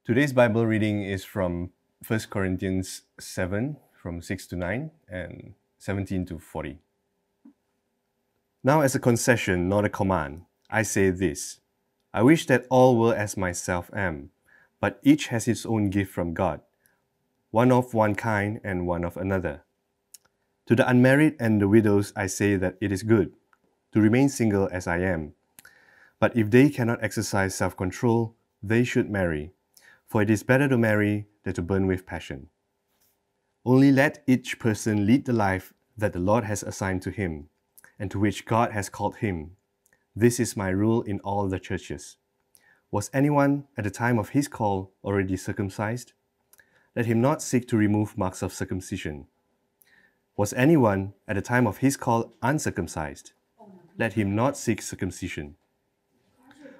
Today's Bible reading is from 1 Corinthians 7, from 6 to 9, and 17 to 40. Now as a concession, not a command, I say this. I wish that all were as myself am, but each has its own gift from God, one of one kind and one of another. To the unmarried and the widows I say that it is good to remain single as I am. But if they cannot exercise self-control, they should marry. For it is better to marry than to burn with passion. Only let each person lead the life that the Lord has assigned to him, and to which God has called him. This is my rule in all the churches. Was anyone at the time of his call already circumcised? Let him not seek to remove marks of circumcision. Was anyone at the time of his call uncircumcised? Let him not seek circumcision.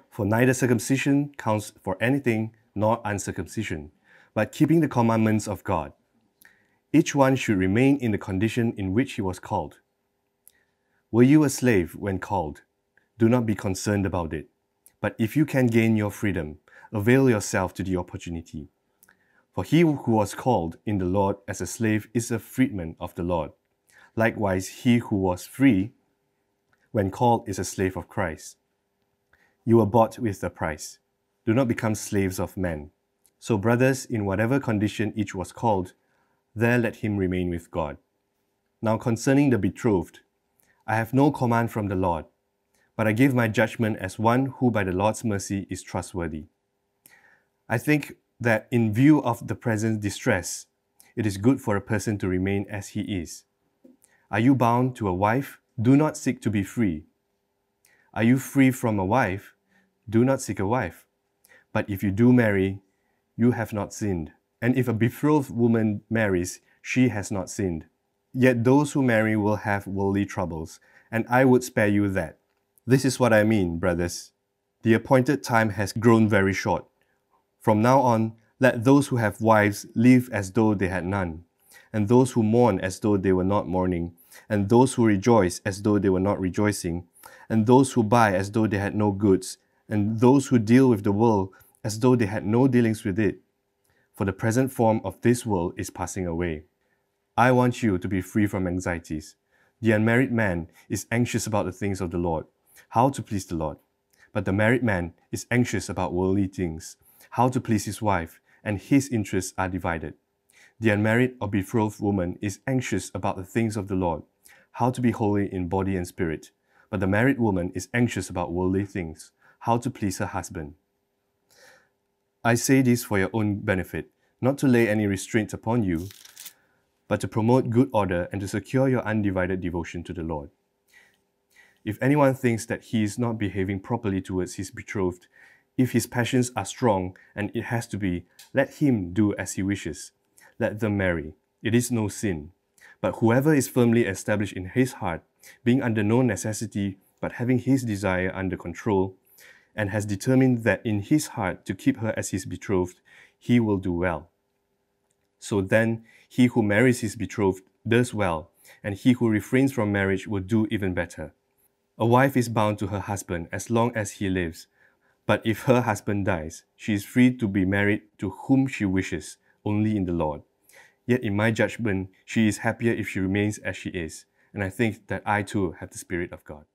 For neither circumcision counts for anything nor uncircumcision, but keeping the commandments of God. Each one should remain in the condition in which he was called. Were you a slave when called? Do not be concerned about it. But if you can gain your freedom, avail yourself to the opportunity. For he who was called in the Lord as a slave is a freedman of the Lord. Likewise, he who was free when called is a slave of Christ. You were bought with a price. Do not become slaves of men. So, brothers, in whatever condition each was called, there let him remain with God. Now concerning the betrothed, I have no command from the Lord, but I give my judgment as one who by the Lord's mercy is trustworthy. I think that in view of the present distress, it is good for a person to remain as he is. Are you bound to a wife? Do not seek to be free. Are you free from a wife? Do not seek a wife. But if you do marry, you have not sinned. And if a betrothed woman marries, she has not sinned. Yet those who marry will have worldly troubles, and I would spare you that. This is what I mean, brothers. The appointed time has grown very short. From now on, let those who have wives live as though they had none, and those who mourn as though they were not mourning, and those who rejoice as though they were not rejoicing, and those who buy as though they had no goods, and those who deal with the world as though they had no dealings with it. For the present form of this world is passing away. I want you to be free from anxieties. The unmarried man is anxious about the things of the Lord, how to please the Lord. But the married man is anxious about worldly things, how to please his wife, and his interests are divided. The unmarried or betrothed woman is anxious about the things of the Lord, how to be holy in body and spirit. But the married woman is anxious about worldly things, how to please her husband. I say this for your own benefit, not to lay any restraint upon you, but to promote good order and to secure your undivided devotion to the Lord. If anyone thinks that he is not behaving properly towards his betrothed, if his passions are strong, and it has to be, let him do as he wishes. Let them marry. It is no sin. But whoever is firmly established in his heart, being under no necessity, but having his desire under control, and has determined that in his heart to keep her as his betrothed, he will do well. So then, he who marries his betrothed does well, and he who refrains from marriage will do even better. A wife is bound to her husband as long as he lives, but if her husband dies, she is free to be married to whom she wishes, only in the Lord. Yet in my judgment, she is happier if she remains as she is, and I think that I too have the Spirit of God.